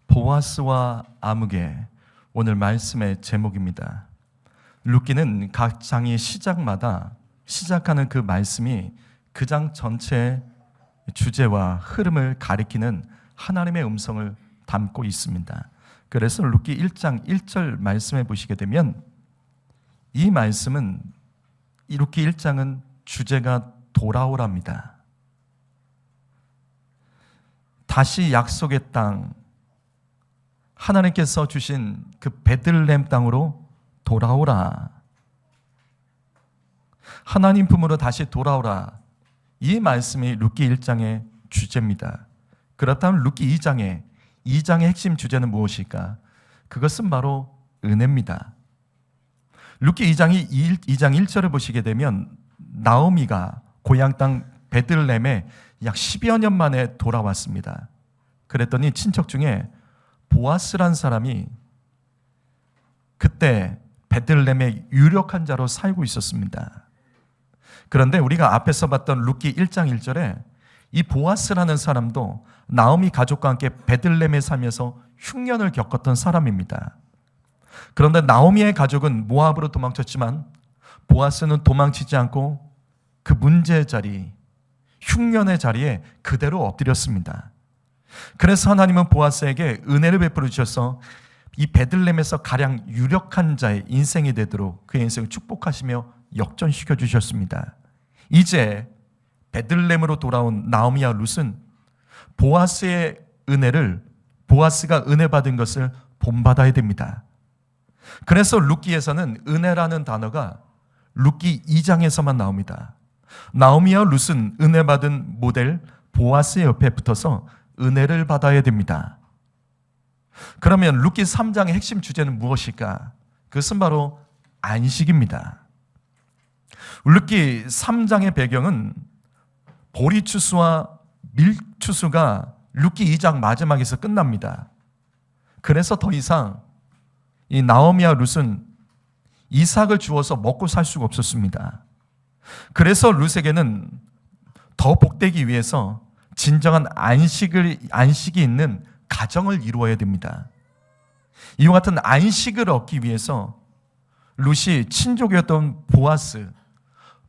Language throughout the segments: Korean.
보아스와 아무개, 오늘 말씀의 제목입니다. 룻기는 각 장의 시작마다 시작하는 그 말씀이 그 장 전체의 주제와 흐름을 가리키는 하나님의 음성을 담고 있습니다. 그래서 룻기 1장 1절 말씀에 보시게 되면 이 말씀은, 룻기 1장은 주제가 돌아오랍니다. 다시 약속의 땅, 하나님께서 주신 그 베들레헴 땅으로 돌아오라. 하나님 품으로 다시 돌아오라. 이 말씀이 룻기 1장의 주제입니다. 그렇다면 룻기 2장의 핵심 주제는 무엇일까? 그것은 바로 은혜입니다. 룻기 2장 1절을 보시게 되면 나오미가 고향 땅 베들레헴에 약 10여 년 만에 돌아왔습니다. 그랬더니 친척 중에 보아스란 사람이 그때 베들레헴의 유력한 자로 살고 있었습니다. 그런데 우리가 앞에서 봤던 룻기 1장 1절에 이 보아스라는 사람도 나오미 가족과 함께 베들레헴에 살면서 흉년을 겪었던 사람입니다. 그런데 나오미의 가족은 모압으로 도망쳤지만 보아스는 도망치지 않고 그 문제의 자리, 흉년의 자리에 그대로 엎드렸습니다. 그래서 하나님은 보아스에게 은혜를 베풀어 주셔서 이 베들레헴에서 가장 유력한 자의 인생이 되도록 그의 인생을 축복하시며 역전시켜 주셨습니다. 이제 베들레헴으로 돌아온 나오미와 룻은 보아스의 은혜를, 보아스가 은혜 받은 것을 본받아야 됩니다. 그래서 룻기에서는 은혜라는 단어가 룻기 2장에서만 나옵니다. 나오미와 룻은 은혜 받은 모델 보아스의 옆에 붙어서 은혜를 받아야 됩니다. 그러면 룻기 3장의 핵심 주제는 무엇일까? 그것은 바로 안식입니다. 룻기 3장의 배경은 보리추수와 밀추수가 룻기 2장 마지막에서 끝납니다. 그래서 더 이상 이 나오미와 룻은 이삭을 주어서 먹고 살 수가 없었습니다. 그래서 룻에게는 더 복되기 위해서 진정한 안식이 있는 가정을 이루어야 됩니다. 이와 같은 안식을 얻기 위해서 룻이 친족이었던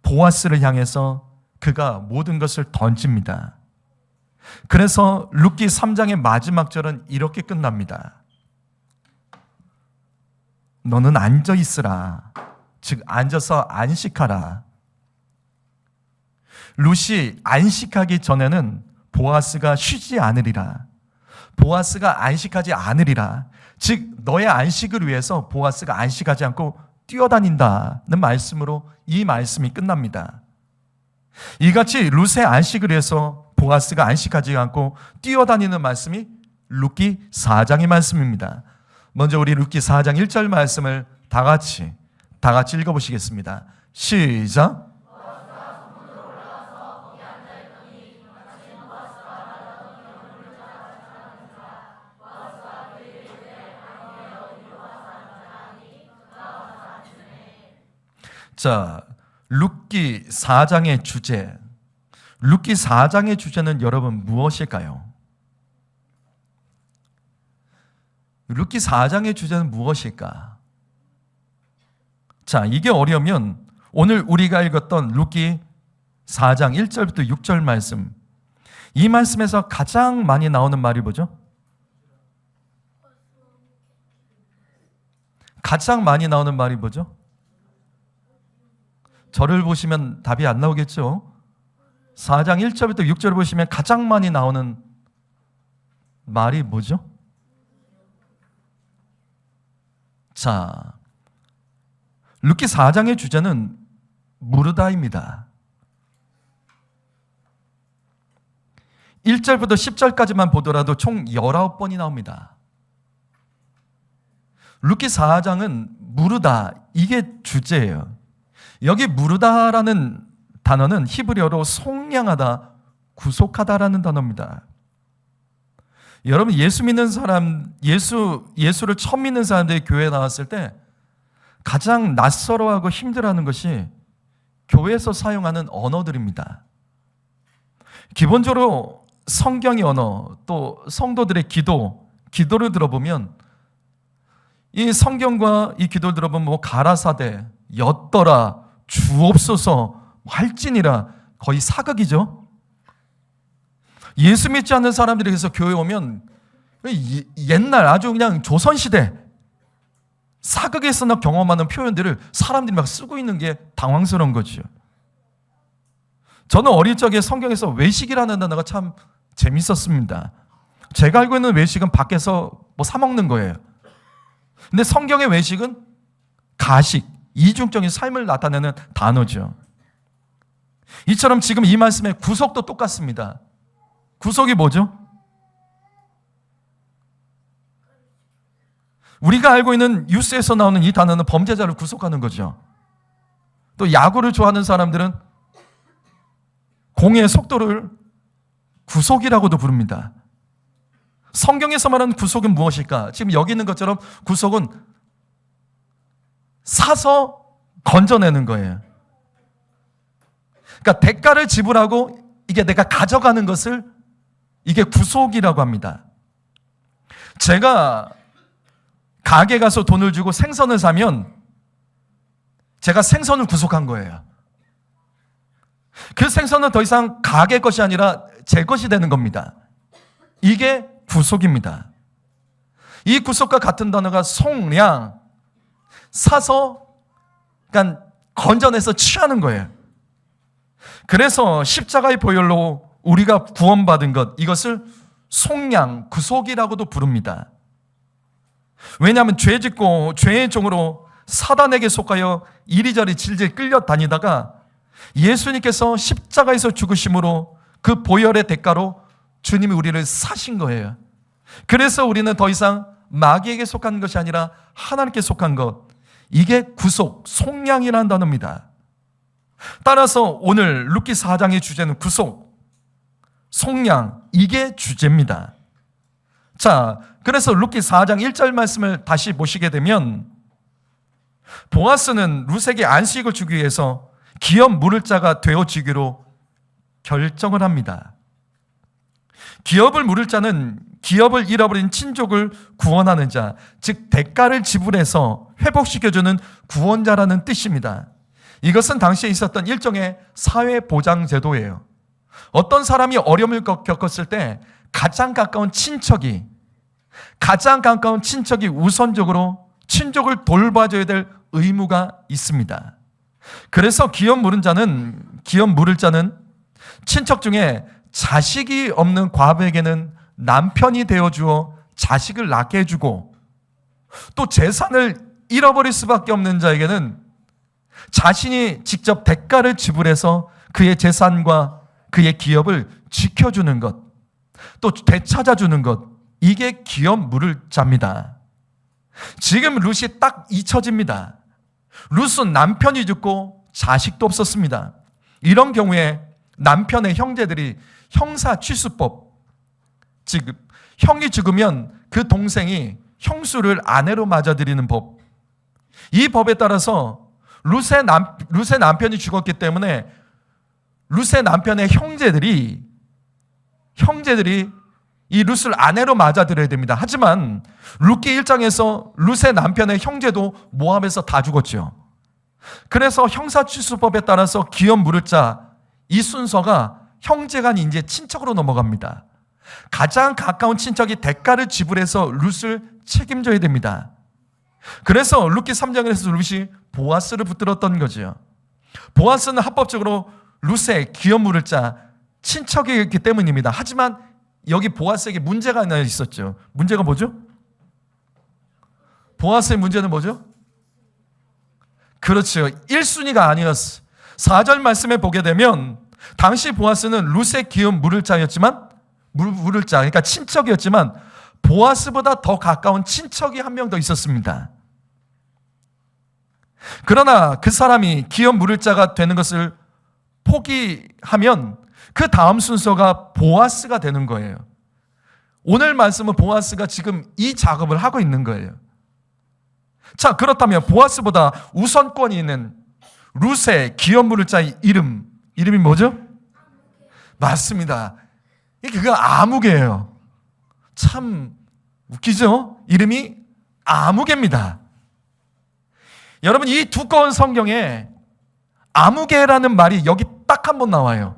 보아스를 향해서 그가 모든 것을 던집니다. 그래서 룻기 3장의 마지막 절은 이렇게 끝납니다. 너는 앉아 있으라. 즉 앉아서 안식하라. 룻이 안식하기 전에는 보아스가 쉬지 않으리라. 보아스가 안식하지 않으리라. 즉 너의 안식을 위해서 보아스가 안식하지 않고 뛰어다닌다는 말씀으로 이 말씀이 끝납니다. 이같이 룻의 안식을 위해서 보아스가 안식하지 않고 뛰어다니는 말씀이 룻기 4장의 말씀입니다. 먼저 우리 룻기 4장 1절 말씀을 다 같이 읽어보시겠습니다. 시작. 자, 룻기 4장의 주제. 룻기 4장의 주제는 여러분 무엇일까요? 룻기 4장의 주제는 무엇일까? 자, 이게 어려우면 오늘 우리가 읽었던 룻기 4장 1절부터 6절 말씀, 이 말씀에서 가장 많이 나오는 말이 뭐죠? 가장 많이 나오는 말이 뭐죠? 저를 보시면 답이 안 나오겠죠? 4장 1절부터 6절을 보시면 가장 많이 나오는 말이 뭐죠? 자, 룻기 4장의 주제는 무르다입니다. 1절부터 10절까지만 보더라도 총 19번이 나옵니다. 룻기 4장은 무르다, 이게 주제예요. 여기 무르다라는 단어는 히브리어로 속량하다, 구속하다라는 단어입니다. 여러분, 예수 믿는 사람, 예수를 처음 믿는 사람들이 교회에 나왔을 때 가장 낯설어하고 힘들어하는 것이 교회에서 사용하는 언어들입니다. 기본적으로 성경의 언어, 또 성도들의 기도, 기도를 들어보면 이 성경과 이 기도를 들어보면 뭐 가라사대, 엿더라, 주옵소서, 할지니라 거의 사극이죠. 예수 믿지 않는 사람들이 그래서 교회 오면 옛날 아주 그냥 조선시대 사극에서나 경험하는 표현들을 사람들이 막 쓰고 있는 게 당황스러운 거죠. 저는 어릴 적에 성경에서 외식이라는 단어가 참 재밌었습니다. 제가 알고 있는 외식은 밖에서 뭐 사 먹는 거예요. 근데 성경의 외식은 가식, 이중적인 삶을 나타내는 단어죠. 이처럼 지금 이 말씀의 구속도 똑같습니다. 구속이 뭐죠? 우리가 알고 있는 뉴스에서 나오는 이 단어는 범죄자를 구속하는 거죠. 또 야구를 좋아하는 사람들은 공의 속도를 구속이라고도 부릅니다. 성경에서 말하는 구속은 무엇일까? 지금 여기 있는 것처럼 구속은 사서 건져내는 거예요. 그러니까 대가를 지불하고 이게 내가 가져가는 것을 이게 구속이라고 합니다. 제가 가게 가서 돈을 주고 생선을 사면 제가 생선을 구속한 거예요. 그 생선은 더 이상 가게 것이 아니라 제 것이 되는 겁니다. 이게 구속입니다. 이 구속과 같은 단어가 속량, 사서 그러니까 건져내서 취하는 거예요. 그래서 십자가의 보혈로 우리가 구원받은 것, 이것을 속량, 구속이라고도 부릅니다. 왜냐하면 죄 짓고 죄의 종으로 사단에게 속하여 이리저리 질질 끌려다니다가 예수님께서 십자가에서 죽으심으로 그 보혈의 대가로 주님이 우리를 사신 거예요. 그래서 우리는 더 이상 마귀에게 속한 것이 아니라 하나님께 속한 것, 이게 구속, 속량이라는 단어입니다. 따라서 오늘 룻기 4장의 주제는 구속, 속량, 이게 주제입니다. 자, 그래서 룻기 4장 1절 말씀을 다시 보시게 되면 보아스는 룻에게 안식을 주기 위해서 기업 물을 자가 되어지기로 결정을 합니다. 기업을 물을 자는 기업을 잃어버린 친족을 구원하는 자, 즉 대가를 지불해서 회복시켜주는 구원자라는 뜻입니다. 이것은 당시에 있었던 일종의 사회보장제도예요. 어떤 사람이 어려움을 겪었을 때 가장 가까운 친척이 우선적으로 친족을 돌봐줘야 될 의무가 있습니다. 그래서 기업 물을 자는 친척 중에 자식이 없는 과부에게는 남편이 되어주어 자식을 낳게 해주고, 또 재산을 잃어버릴 수밖에 없는 자에게는 자신이 직접 대가를 지불해서 그의 재산과 그의 기업을 지켜주는 것, 또 되찾아주는 것, 이게 기업 물을 자입니다. 지금 룻이 딱 잊혀집니다. 룻은 남편이 죽고 자식도 없었습니다. 이런 경우에 남편의 형제들이 형사취수법, 즉 형이 죽으면 그 동생이 형수를 아내로 맞아들이는 법, 이 법에 따라서 룻의 남편이 죽었기 때문에 룻의 남편의 형제들이 이 룻을 아내로 맞아들여야 됩니다. 하지만 룻기 1장에서 룻의 남편의 형제도 모압에서 다 죽었죠. 그래서 형사취수법에 따라서 기업 물을 자, 이 순서가 형제간이 이제 친척으로 넘어갑니다. 가장 가까운 친척이 대가를 지불해서 룻을 책임져야 됩니다. 그래서 룻기 3장에서 룻이 보아스를 붙들었던 거죠. 보아스는 합법적으로 룻의 기업 물을 자 친척이었기 때문입니다. 하지만 여기 보아스에게 문제가 하나 있었죠. 문제가 뭐죠? 보아스의 문제는 뭐죠? 그렇죠. 1순위가 아니었어. 4절 말씀에 보게 되면 당시 보아스는 룻의 기업 물을 자였지만 그러니까 친척이었지만 보아스보다 더 가까운 친척이 한 명 더 있었습니다. 그러나 그 사람이 기업 물을 자가 되는 것을 포기하면 그 다음 순서가 보아스가 되는 거예요. 오늘 말씀은 보아스가 지금 이 작업을 하고 있는 거예요. 자, 그렇다면 보아스보다 우선권이 있는 룻의 기업 물을 자의 이름이 뭐죠? 맞습니다. 그거 아무개예요. 참 웃기죠? 이름이 아무개입니다. 여러분, 이 두꺼운 성경에 아무개라는 말이 여기 딱 한 번 나와요.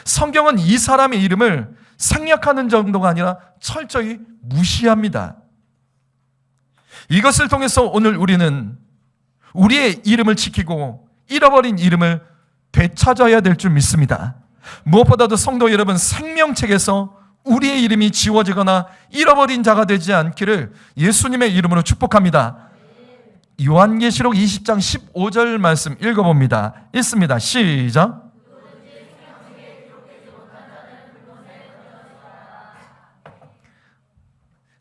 성경은 이 사람의 이름을 생략하는 정도가 아니라 철저히 무시합니다. 이것을 통해서 오늘 우리는 우리의 이름을 지키고 잃어버린 이름을 되찾아야 될 줄 믿습니다. 무엇보다도 성도 여러분, 생명책에서 우리의 이름이 지워지거나 잃어버린 자가 되지 않기를 예수님의 이름으로 축복합니다. 요한계시록 20장 15절 말씀 읽어봅니다. 읽습니다. 시작.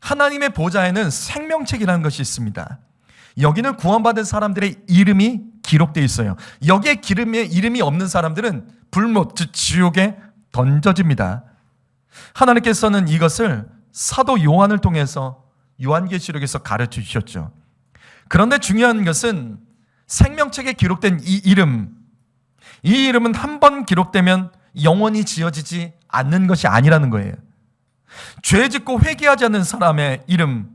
하나님의 보좌에는 생명책이라는 것이 있습니다. 여기는 구원받은 사람들의 이름이 기록되어 있어요. 여기에 이름이 없는 사람들은 불못, 즉 지옥에 던져집니다. 하나님께서는 이것을 사도 요한을 통해서 요한계시록에서 가르쳐 주셨죠. 그런데 중요한 것은 생명책에 기록된 이 이름은 한 번 기록되면 영원히 지워지지 않는 것이 아니라는 거예요. 죄 짓고 회개하지 않는 사람의 이름,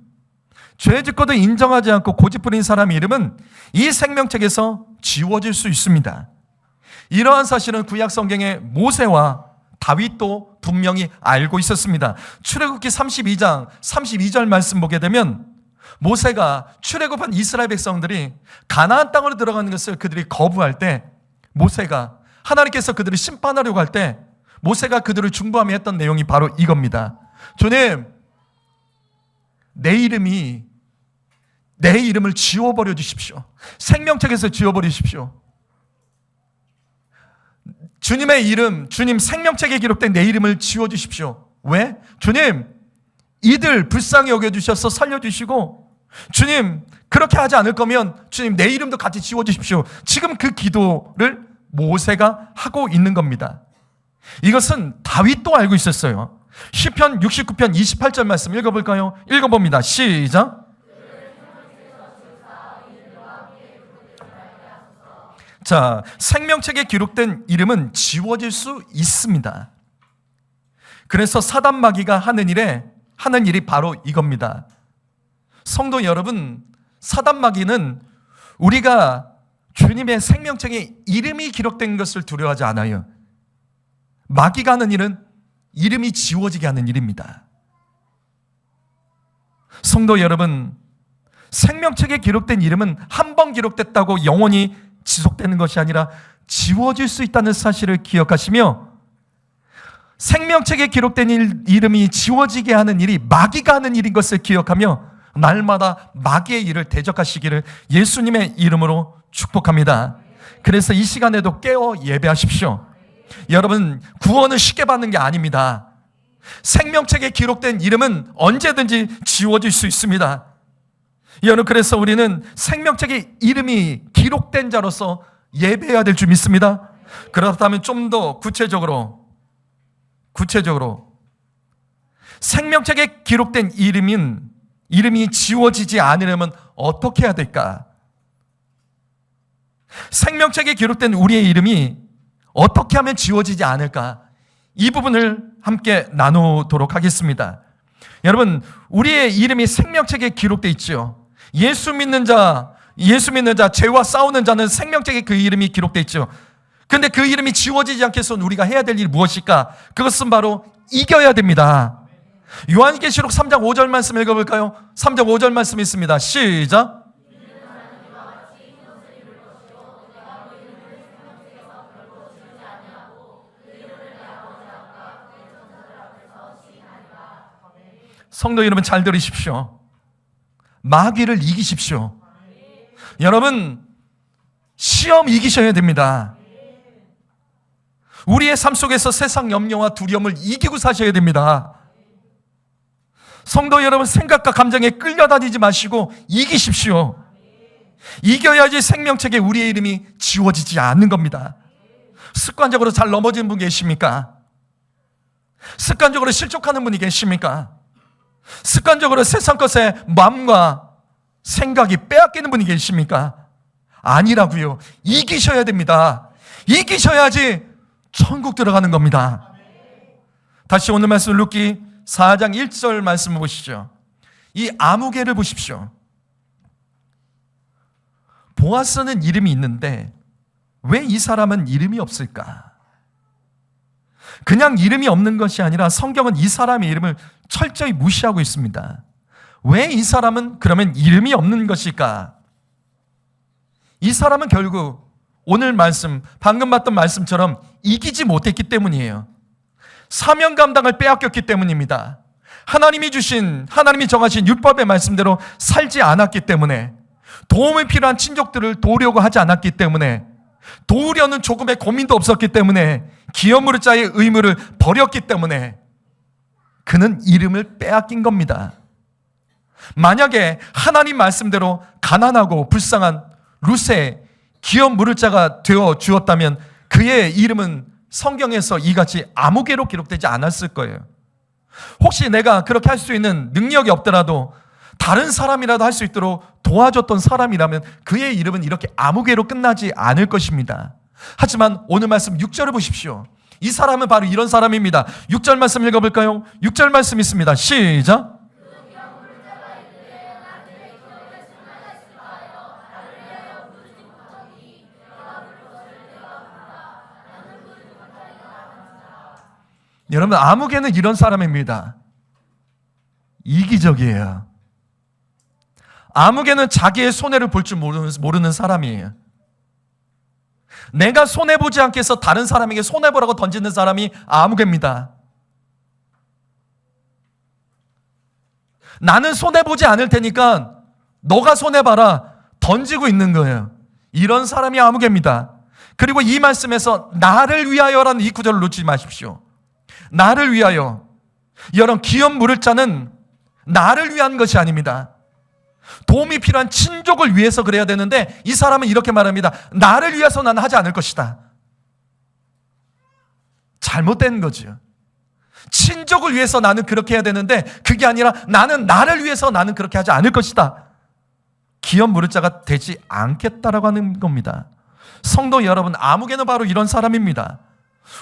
죄 짓고도 인정하지 않고 고집부린 사람의 이름은 이 생명책에서 지워질 수 있습니다. 이러한 사실은 구약 성경의 모세와 다윗도 분명히 알고 있었습니다. 출애굽기 32장 32절 말씀 보게 되면 모세가 출애굽한 이스라엘 백성들이 가나안 땅으로 들어가는 것을 그들이 거부할 때, 모세가 하나님께서 그들을 심판하려고 할 때 모세가 그들을 중보하며 했던 내용이 바로 이겁니다. 주님, 내 이름을 지워버려 주십시오. 생명책에서 지워버리십시오. 주님의 이름, 주님 생명책에 기록된 내 이름을 지워주십시오. 왜? 주님, 이들 불쌍히 여겨주셔서 살려주시고, 주님, 그렇게 하지 않을 거면 주님 내 이름도 같이 지워주십시오. 지금 그 기도를 모세가 하고 있는 겁니다. 이것은 다윗도 알고 있었어요. 시편 69편 28절 말씀 읽어볼까요? 읽어봅니다. 시작. 자, 생명책에 기록된 이름은 지워질 수 있습니다. 그래서 사단 마귀가 하는 일이 바로 이겁니다. 성도 여러분, 사단 마귀는 우리가 주님의 생명책에 이름이 기록된 것을 두려워하지 않아요. 마귀가 하는 일은 이름이 지워지게 하는 일입니다. 성도 여러분, 생명책에 기록된 이름은 한 번 기록됐다고 영원히 지속되는 것이 아니라 지워질 수 있다는 사실을 기억하시며, 생명책에 기록된 이름이 지워지게 하는 일이 마귀가 하는 일인 것을 기억하며 날마다 마귀의 일을 대적하시기를 예수님의 이름으로 축복합니다. 그래서 이 시간에도 깨어 예배하십시오. 여러분, 구원은 쉽게 받는 게 아닙니다. 생명책에 기록된 이름은 언제든지 지워질 수 있습니다. 여러분, 그래서 우리는 생명책에 이름이 기록된 자로서 예배해야 될 줄 믿습니다. 그렇다면 좀 더 구체적으로 생명책에 기록된 이름이 지워지지 않으려면 어떻게 해야 될까? 생명책에 기록된 우리의 이름이 어떻게 하면 지워지지 않을까? 이 부분을 함께 나누도록 하겠습니다. 여러분, 우리의 이름이 생명책에 기록되어 있죠. 예수 믿는 자, 죄와 싸우는 자는 생명책에 그 이름이 기록되어 있죠. 그런데 그 이름이 지워지지 않게 해서 우리가 해야 될 일이 무엇일까? 그것은 바로 이겨야 됩니다. 요한계시록 3장 5절 말씀 읽어볼까요? 3장 5절 말씀 있습니다. 시작. 성도 여러분, 잘 들으십시오. 마귀를 이기십시오. 여러분, 시험 이기셔야 됩니다. 우리의 삶 속에서 세상 염려와 두려움을 이기고 사셔야 됩니다. 성도 여러분, 생각과 감정에 끌려다니지 마시고 이기십시오. 이겨야지 생명책에 우리의 이름이 지워지지 않는 겁니다. 습관적으로 잘 넘어진 분 계십니까? 습관적으로 실족하는 분이 계십니까? 습관적으로 세상 것에 마음과 생각이 빼앗기는 분이 계십니까? 아니라고요. 이기셔야 됩니다. 이기셔야지 천국 들어가는 겁니다. 다시 오늘 말씀 루키 4장 1절 말씀을 보시죠. 이 아무개를 보십시오. 보아스는 이름이 있는데 왜 이 사람은 이름이 없을까? 그냥 이름이 없는 것이 아니라 성경은 이 사람의 이름을 철저히 무시하고 있습니다. 왜 이 사람은 그러면 이름이 없는 것일까? 이 사람은 결국 오늘 말씀, 방금 봤던 말씀처럼 이기지 못했기 때문이에요. 사명 감당을 빼앗겼기 때문입니다. 하나님이 정하신 율법의 말씀대로 살지 않았기 때문에, 도움이 필요한 친족들을 도우려고 하지 않았기 때문에, 도우려는 조금의 고민도 없었기 때문에, 기업 무릇자의 의무를 버렸기 때문에 그는 이름을 빼앗긴 겁니다. 만약에 하나님 말씀대로 가난하고 불쌍한 룻의 기업 무릇자가 되어 주었다면 그의 이름은 성경에서 이같이 아무개로 기록되지 않았을 거예요. 혹시 내가 그렇게 할 수 있는 능력이 없더라도 다른 사람이라도 할 수 있도록 도와줬던 사람이라면 그의 이름은 이렇게 아무개로 끝나지 않을 것입니다. 하지만 오늘 말씀 6절을 보십시오. 이 사람은 바로 이런 사람입니다. 6절 말씀 읽어볼까요? 6절 말씀 있습니다. 시작. 여러분, 아무개는 이런 사람입니다. 이기적이에요. 아무개는 자기의 손해를 볼 줄 모르는 사람이에요. 내가 손해보지 않게 해서 다른 사람에게 손해보라고 던지는 사람이 아무개입니다. 나는 손해보지 않을 테니까 너가 손해봐라 던지고 있는 거예요. 이런 사람이 아무개입니다. 그리고 이 말씀에서 나를 위하여라는 이 구절을 놓치지 마십시오. 나를 위하여. 여러분, 기업 물을 자는 나를 위한 것이 아닙니다. 도움이 필요한 친족을 위해서 그래야 되는데 이 사람은 이렇게 말합니다. 나를 위해서 나는 하지 않을 것이다. 잘못된 거죠. 친족을 위해서 나는 그렇게 해야 되는데 그게 아니라 나는 나를 위해서 나는 그렇게 하지 않을 것이다. 기업 물을 자가 되지 않겠다라고 하는 겁니다. 성도 여러분, 아무개는 바로 이런 사람입니다.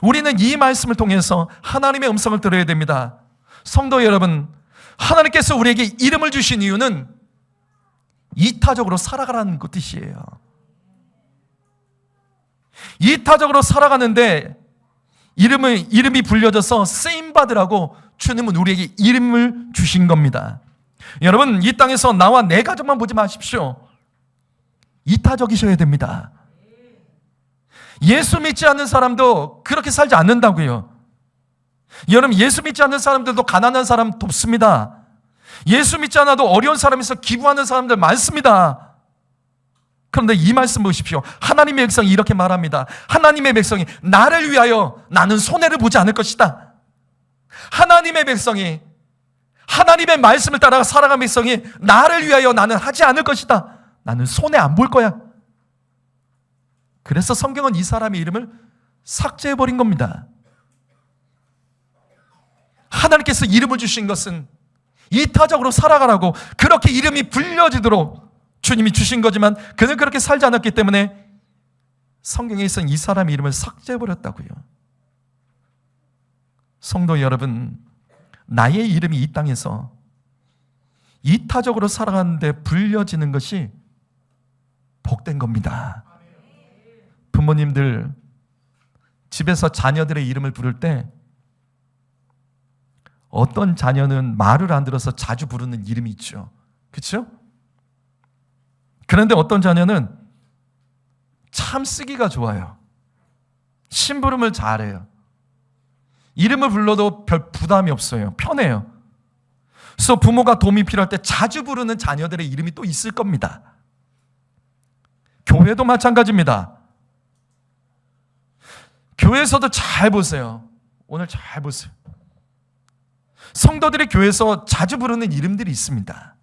우리는 이 말씀을 통해서 하나님의 음성을 들어야 됩니다. 성도 여러분, 하나님께서 우리에게 이름을 주신 이유는 이타적으로 살아가라는 그 뜻이에요. 이타적으로 살아가는데 이름이 불려져서 쓰임받으라고 주님은 우리에게 이름을 주신 겁니다. 여러분, 이 땅에서 나와 내 가족만 보지 마십시오. 이타적이셔야 됩니다. 예수 믿지 않는 사람도 그렇게 살지 않는다고요. 여러분, 예수 믿지 않는 사람들도 가난한 사람 돕습니다. 예수 믿지 않아도 어려운 사람에서 기부하는 사람들 많습니다. 그런데 이 말씀 보십시오. 하나님의 백성이 이렇게 말합니다. 하나님의 백성이 나를 위하여 나는 손해를 보지 않을 것이다. 하나님의 백성이, 하나님의 말씀을 따라 살아가는 백성이 나를 위하여 나는 하지 않을 것이다. 나는 손해 안 볼 거야. 그래서 성경은 이 사람의 이름을 삭제해버린 겁니다. 하나님께서 이름을 주신 것은 이타적으로 살아가라고, 그렇게 이름이 불려지도록 주님이 주신 거지만 그는 그렇게 살지 않았기 때문에 성경에서는 이 사람의 이름을 삭제해버렸다고요. 성도 여러분, 나의 이름이 이 땅에서 이타적으로 살아가는데 불려지는 것이 복된 겁니다. 부모님들 집에서 자녀들의 이름을 부를 때 어떤 자녀는 말을 안 들어서 자주 부르는 이름이 있죠. 그렇죠? 그런데 어떤 자녀는 참 쓰기가 좋아요. 심부름을 잘해요. 이름을 불러도 별 부담이 없어요. 편해요. 그래서 부모가 도움이 필요할 때 자주 부르는 자녀들의 이름이 또 있을 겁니다. 교회도 마찬가지입니다. 교회에서도 잘 보세요. 오늘 잘 보세요. 성도들이 교회에서 자주 부르는 이름들이 있습니다.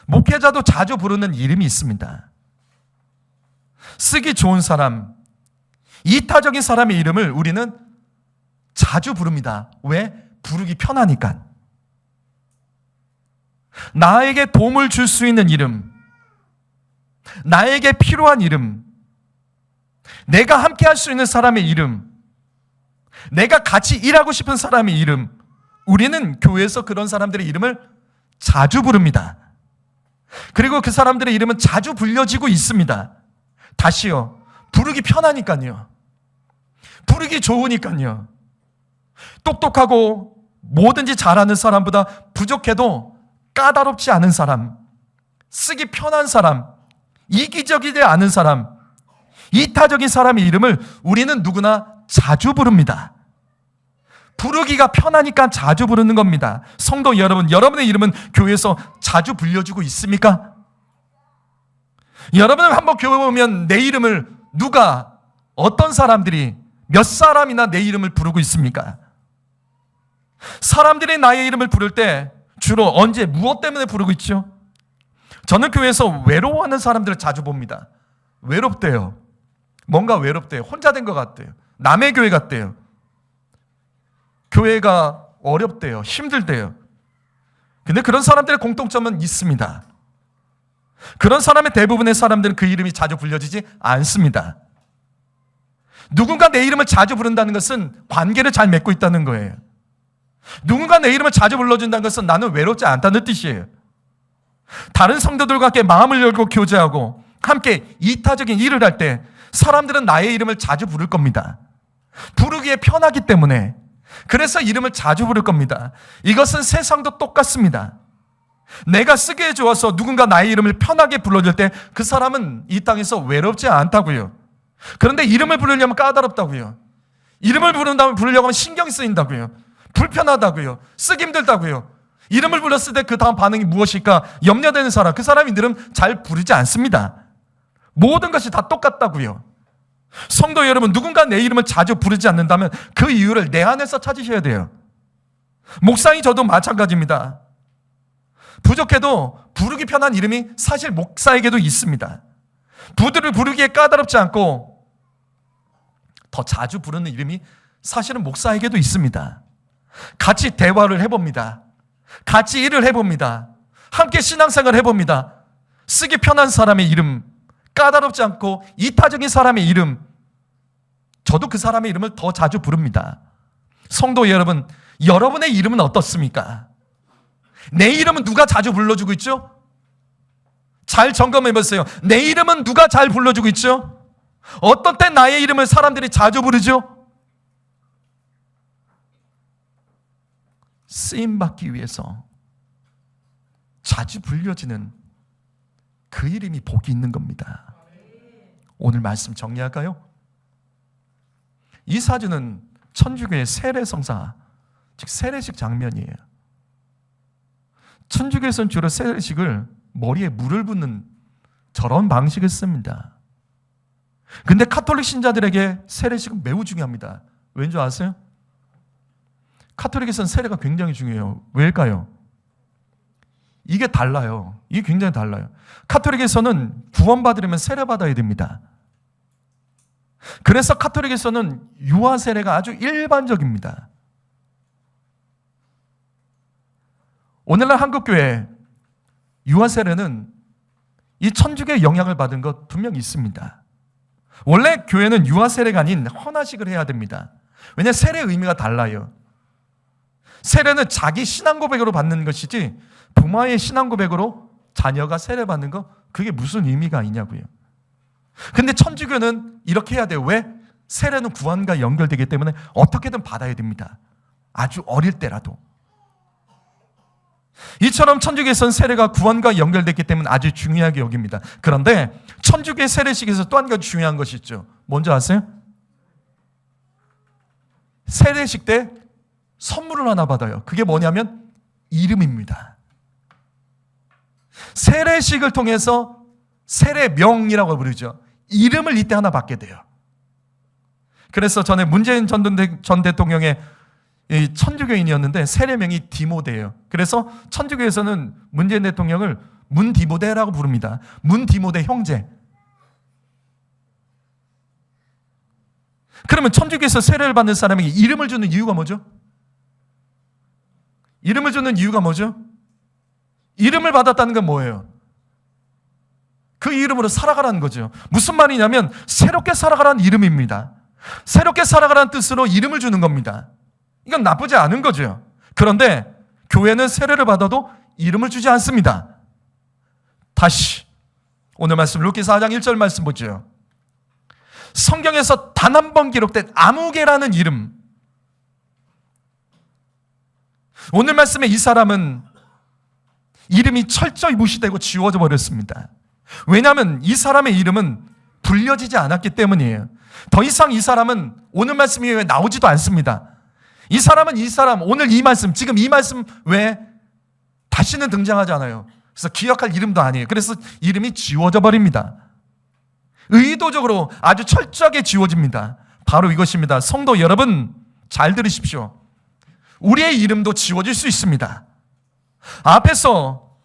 목회자도 자주 부르는 이름이 있습니다. 쓰기 좋은 사람, 이타적인 사람의 이름을 우리는 자주 부릅니다. 왜? 부르기 편하니까. 나에게 도움을 줄 수 있는 이름, 나에게 필요한 이름, 내가 함께 할 수 있는 사람의 이름, 내가 같이 일하고 싶은 사람의 이름, 우리는 교회에서 그런 사람들의 이름을 자주 부릅니다. 그리고 그 사람들의 이름은 자주 불려지고 있습니다. 다시요, 부르기 편하니까요. 부르기 좋으니까요. 똑똑하고 뭐든지 잘하는 사람보다 부족해도 까다롭지 않은 사람, 쓰기 편한 사람, 이기적이지 않은 사람, 이타적인 사람의 이름을 우리는 누구나 자주 부릅니다. 부르기가 편하니까 자주 부르는 겁니다. 성도 여러분, 여러분의 이름은 교회에서 자주 불려지고 있습니까? 여러분은 한번 교회 오면 내 이름을 누가, 어떤 사람들이, 몇 사람이나 내 이름을 부르고 있습니까? 사람들이 나의 이름을 부를 때 주로 언제, 무엇 때문에 부르고 있죠? 저는 교회에서 외로워하는 사람들을 자주 봅니다. 외롭대요. 뭔가 외롭대요. 혼자 된 것 같대요. 남의 교회 같대요. 교회가 어렵대요. 힘들대요. 근데 그런 사람들의 공통점은 있습니다. 그런 사람의 대부분의 사람들은 그 이름이 자주 불려지지 않습니다. 누군가 내 이름을 자주 부른다는 것은 관계를 잘 맺고 있다는 거예요. 누군가 내 이름을 자주 불러준다는 것은 나는 외롭지 않다는 뜻이에요. 다른 성도들과 함께 마음을 열고 교제하고 함께 이타적인 일을 할 때 사람들은 나의 이름을 자주 부를 겁니다. 부르기에 편하기 때문에. 그래서 이름을 자주 부를 겁니다. 이것은 세상도 똑같습니다. 내가 쓰기에 좋아서 누군가 나의 이름을 편하게 불러줄 때 그 사람은 이 땅에서 외롭지 않다고요. 그런데 이름을 부르려면 까다롭다고요. 이름을 부르려고 하면 신경이 쓰인다고요. 불편하다고요. 쓰기 힘들다고요. 이름을 불렀을 때 그 다음 반응이 무엇일까 염려되는 사람, 그 사람 이름 잘 부르지 않습니다. 모든 것이 다 똑같다고요. 성도 여러분, 누군가 내 이름을 자주 부르지 않는다면 그 이유를 내 안에서 찾으셔야 돼요. 목사인 저도 마찬가지입니다. 부족해도 부르기 편한 이름이 사실 목사에게도 있습니다. 부들을 부르기에 까다롭지 않고 더 자주 부르는 이름이 사실은 목사에게도 있습니다. 같이 대화를 해봅니다. 같이 일을 해봅니다. 함께 신앙생활을 해봅니다. 쓰기 편한 사람의 이름, 까다롭지 않고 이타적인 사람의 이름, 저도 그 사람의 이름을 더 자주 부릅니다. 성도 여러분, 여러분의 이름은 어떻습니까? 내 이름은 누가 자주 불러주고 있죠? 잘 점검해 보세요. 내 이름은 누가 잘 불러주고 있죠? 어떤 때 나의 이름을 사람들이 자주 부르죠? 쓰임받기 위해서 자주 불려지는 그 이름이 복이 있는 겁니다. 오늘 말씀 정리할까요? 이 사주는 천주교의 세례성사, 즉 세례식 장면이에요. 천주교에서는 주로 세례식을 머리에 물을 붓는 저런 방식을 씁니다. 근데 카톨릭 신자들에게 세례식은 매우 중요합니다. 왠 줄 아세요? 카톨릭에서는 세례가 굉장히 중요해요. 왜일까요? 이게 달라요. 이게 굉장히 달라요. 카톨릭에서는 구원받으려면 세례받아야 됩니다. 그래서 카톨릭에서는 유아 세례가 아주 일반적입니다. 오늘날 한국교회 유아 세례는 이 천주교의 영향을 받은 것 분명히 있습니다. 원래 교회는 유아 세례가 아닌 헌화식을 해야 됩니다. 왜냐하면 세례의 의미가 달라요. 세례는 자기 신앙 고백으로 받는 것이지 부모의 신앙 고백으로 자녀가 세례받는 거, 그게 무슨 의미가 있냐고요. 근데 천주교는 이렇게 해야 돼요. 왜? 세례는 구원과 연결되기 때문에 어떻게든 받아야 됩니다. 아주 어릴 때라도. 이처럼 천주교에서는 세례가 구원과 연결됐기 때문에 아주 중요하게 여깁니다. 그런데 천주교의 세례식에서 또 한 가지 중요한 것이 있죠. 뭔지 아세요? 세례식 때 선물을 하나 받아요. 그게 뭐냐면 이름입니다. 세례식을 통해서 세례명이라고 부르죠. 이름을 이때 하나 받게 돼요. 그래서 전에 문재인 전 대통령의 천주교인이었는데 세례명이 디모데예요. 그래서 천주교에서는 문재인 대통령을 문디모데라고 부릅니다. 문디모데 형제. 그러면 천주교에서 세례를 받는 사람에게 이름을 주는 이유가 뭐죠? 이름을 주는 이유가 뭐죠? 이름을 받았다는 건 뭐예요? 그 이름으로 살아가라는 거죠. 무슨 말이냐면 새롭게 살아가라는 이름입니다. 새롭게 살아가라는 뜻으로 이름을 주는 겁니다. 이건 나쁘지 않은 거죠. 그런데 교회는 세례를 받아도 이름을 주지 않습니다. 다시 오늘 말씀 루키서 4장 1절 말씀 보죠. 성경에서 단 한 번 기록된 아무개라는 이름, 오늘 말씀에 이 사람은 이름이 철저히 무시되고 지워져 버렸습니다. 왜냐하면 이 사람의 이름은 불려지지 않았기 때문이에요. 더 이상 이 사람은 오늘 말씀 외에 나오지도 않습니다. 이 사람은 오늘 이 말씀, 지금 이 말씀 외에 다시는 등장하지 않아요. 그래서 기억할 이름도 아니에요. 그래서 이름이 지워져 버립니다. 의도적으로 아주 철저하게 지워집니다. 바로 이것입니다. 성도 여러분, 잘 들으십시오. 우리의 이름도 지워질 수 있습니다. 앞에서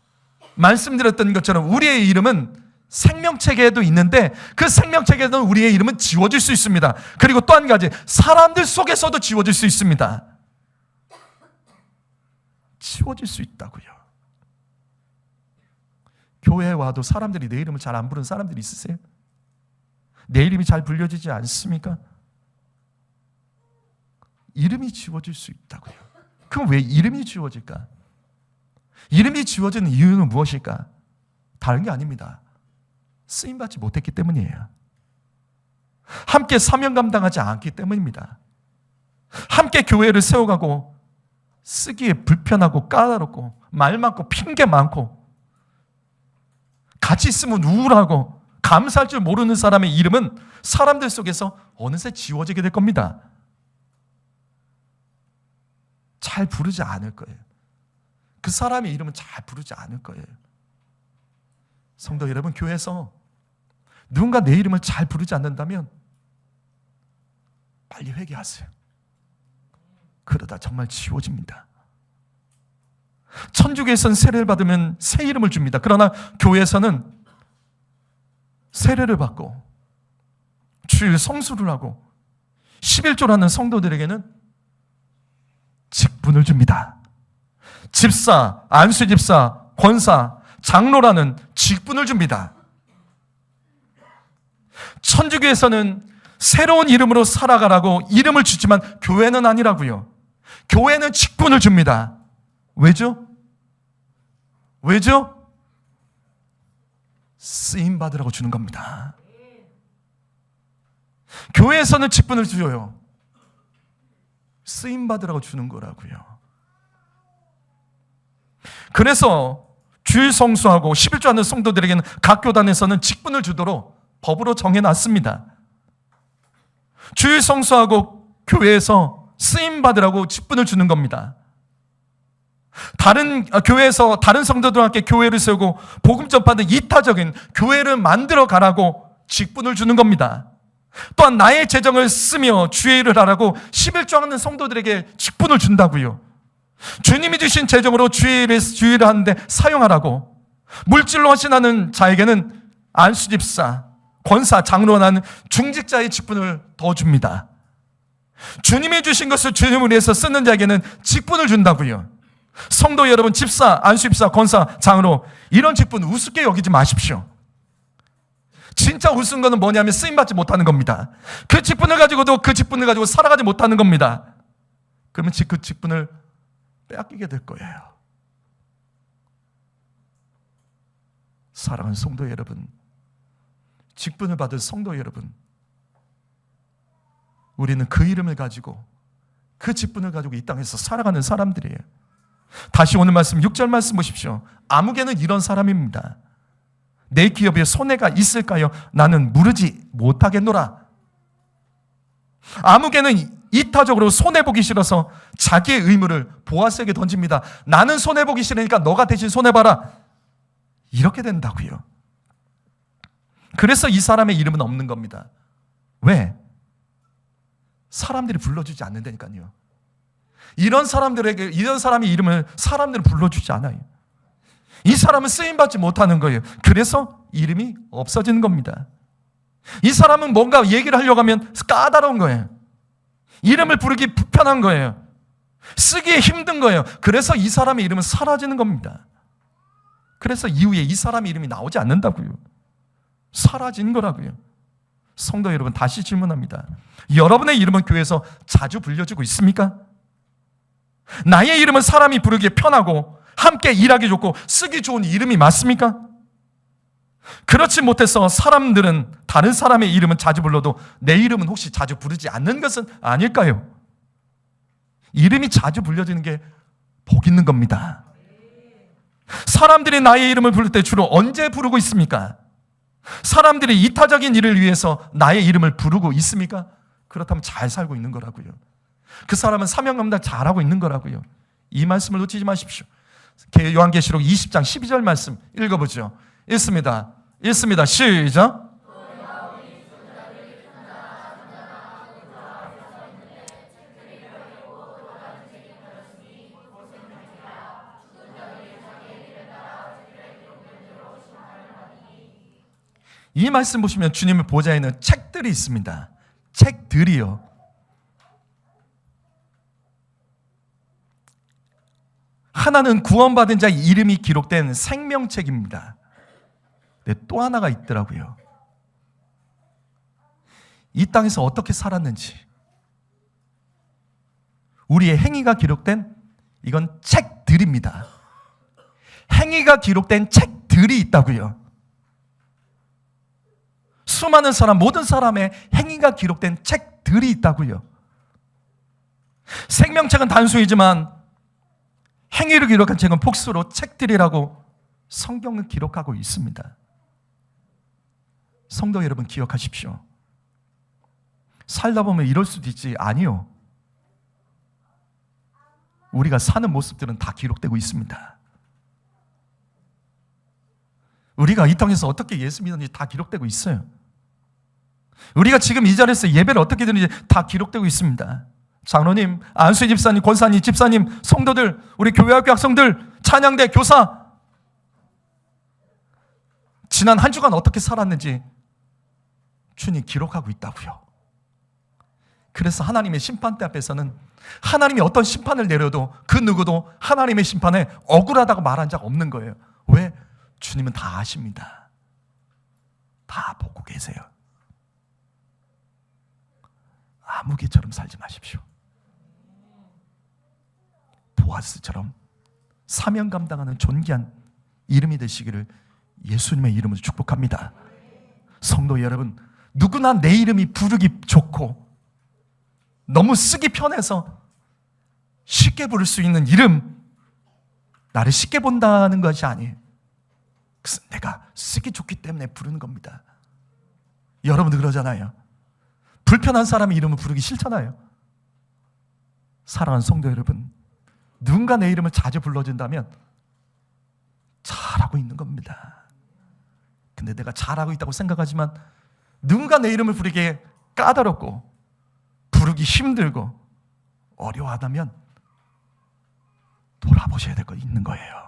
말씀드렸던 것처럼 우리의 이름은 생명책에도 있는데 그 생명책에는 우리의 이름은 지워질 수 있습니다. 그리고 또 한 가지, 사람들 속에서도 지워질 수 있습니다. 지워질 수 있다고요. 교회에 와도 사람들이 내 이름을 잘 안 부르는 사람들이 있으세요? 내 이름이 잘 불려지지 않습니까? 이름이 지워질 수 있다고요. 그럼 왜 이름이 지워질까? 이름이 지워지는 이유는 무엇일까? 다른 게 아닙니다. 쓰임받지 못했기 때문이에요. 함께 사명 감당하지 않기 때문입니다. 함께 교회를 세워가고 쓰기에 불편하고 까다롭고 말 많고 핑계 많고 같이 있으면 우울하고 감사할 줄 모르는 사람의 이름은 사람들 속에서 어느새 지워지게 될 겁니다. 잘 부르지 않을 거예요. 그 사람의 이름은 잘 부르지 않을 거예요. 성도 여러분, 교회에서 누군가 내 이름을 잘 부르지 않는다면 빨리 회개하세요. 그러다 정말 지워집니다. 천주교에서는 세례를 받으면 새 이름을 줍니다. 그러나 교회에서는 세례를 받고 주일 성수를 하고 11조를 하는 성도들에게는 직분을 줍니다. 집사, 안수집사, 권사, 장로라는 직분을 줍니다. 천주교에서는 새로운 이름으로 살아가라고 이름을 주지만 교회는 아니라고요. 교회는 직분을 줍니다. 왜죠? 왜죠? 쓰임 받으라고 주는 겁니다. 교회에서는 직분을 줘요. 쓰임 받으라고 주는 거라고요. 그래서 주일 성수하고 11조 하는 성도들에게는 각 교단에서는 직분을 주도록 법으로 정해놨습니다. 주일 성수하고 교회에서 쓰임 받으라고 직분을 주는 겁니다. 다른 교회에서 다른 성도들과 함께 교회를 세우고 복음 전파는 이타적인 교회를 만들어 가라고 직분을 주는 겁니다. 또한 나의 재정을 쓰며 주의 일을 하라고 11조 하는 성도들에게 직분을 준다고요. 주님이 주신 재정으로 주의 일을 하는데 사용하라고. 물질로 헌신하는 자에게는 안수집사, 권사, 장로라는 중직자의 직분을 더 줍니다. 주님이 주신 것을 주님을 위해서 쓰는 자에게는 직분을 준다고요. 성도 여러분, 집사, 안수집사, 권사, 장로, 이런 직분 우습게 여기지 마십시오. 진짜 우스운 거는 뭐냐면 쓰임받지 못하는 겁니다. 그 직분을 가지고도 그 직분을 가지고 살아가지 못하는 겁니다. 그러면 그 직분을 빼앗기게 될 거예요. 사랑하는 성도 여러분, 직분을 받은 성도 여러분, 우리는 그 이름을 가지고 그 직분을 가지고 이 땅에서 살아가는 사람들이에요. 다시 오늘 말씀 6절 말씀 보십시오. 아무개는 이런 사람입니다. 내 기업에 손해가 있을까요? 나는 무르지 못하겠노라. 아무개는 이타적으로 손해보기 싫어서 자기의 의무를 보아스에게 던집니다. 나는 손해보기 싫으니까 너가 대신 손해봐라. 이렇게 된다고요. 그래서 이 사람의 이름은 없는 겁니다. 왜? 사람들이 불러주지 않는다니까요. 이런 사람의 이름을 사람들은 불러주지 않아요. 이 사람은 쓰임받지 못하는 거예요. 그래서 이름이 없어지는 겁니다. 이 사람은 뭔가 얘기를 하려고 하면 까다로운 거예요. 이름을 부르기 불편한 거예요. 쓰기에 힘든 거예요. 그래서 이 사람의 이름은 사라지는 겁니다. 그래서 이후에 이 사람의 이름이 나오지 않는다고요. 사라진 거라고요. 성도 여러분, 다시 질문합니다. 여러분의 이름은 교회에서 자주 불려지고 있습니까? 나의 이름은 사람이 부르기에 편하고 함께 일하기 좋고 쓰기 좋은 이름이 맞습니까? 그렇지 못해서 사람들은 다른 사람의 이름은 자주 불러도 내 이름은 혹시 자주 부르지 않는 것은 아닐까요? 이름이 자주 불려지는 게 복 있는 겁니다. 사람들이 나의 이름을 부를 때 주로 언제 부르고 있습니까? 사람들이 이타적인 일을 위해서 나의 이름을 부르고 있습니까? 그렇다면 잘 살고 있는 거라고요. 그 사람은 사명 감당 잘하고 있는 거라고요. 이 말씀을 놓치지 마십시오. 요한계시록 20장 12절 말씀 읽어보죠. 읽습니다. 시작. 이 말씀 보시면 주님의 보좌에는 책들이 있습니다. 책들이요. 하나는 구원받은 자의 이름이 기록된 생명책입니다. 네, 또 하나가 있더라고요. 이 땅에서 어떻게 살았는지, 우리의 행위가 기록된 이건 책들입니다. 행위가 기록된 책들이 있다고요. 수많은 사람, 모든 사람의 행위가 기록된 책들이 있다고요. 생명책은 단수이지만 행위를 기록한 책은 복수로 책들이라고 성경은 기록하고 있습니다. 성도 여러분 기억하십시오. 살다 보면 이럴 수도 있지. 아니요. 우리가 사는 모습들은 다 기록되고 있습니다. 우리가 이 땅에서 어떻게 예수 믿었는지 다 기록되고 있어요. 우리가 지금 이 자리에서 예배를 어떻게 드리는지 다 기록되고 있습니다. 장로님, 안수희 집사님, 권사님, 집사님, 성도들, 우리 교회학교 학생들, 찬양대 교사, 지난 한 주간 어떻게 살았는지 주님 기록하고 있다고요. 그래서 하나님의 심판대 앞에서는 하나님이 어떤 심판을 내려도 그 누구도 하나님의 심판에 억울하다고 말한 적 없는 거예요. 왜? 주님은 다 아십니다. 다 보고 계세요. 아무개처럼 살지 마십시오. 보아스처럼 사명 감당하는 존귀한 이름이 되시기를 예수님의 이름으로 축복합니다. 성도 여러분, 누구나 내 이름이 부르기 좋고 너무 쓰기 편해서 쉽게 부를 수 있는 이름, 나를 쉽게 본다는 것이 아니에요. 그래서 내가 쓰기 좋기 때문에 부르는 겁니다. 여러분도 그러잖아요. 불편한 사람의 이름을 부르기 싫잖아요. 사랑하는 성도 여러분, 누군가 내 이름을 자주 불러준다면 잘하고 있는 겁니다. 근데 내가 잘하고 있다고 생각하지만 누군가 내 이름을 부르기에 까다롭고 부르기 힘들고 어려워하다면 돌아보셔야 될 거 있는 거예요.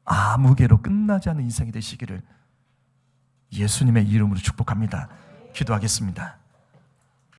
아무개로 끝나지 않는 인생이 되시기를 예수님의 이름으로 축복합니다. 기도하겠습니다.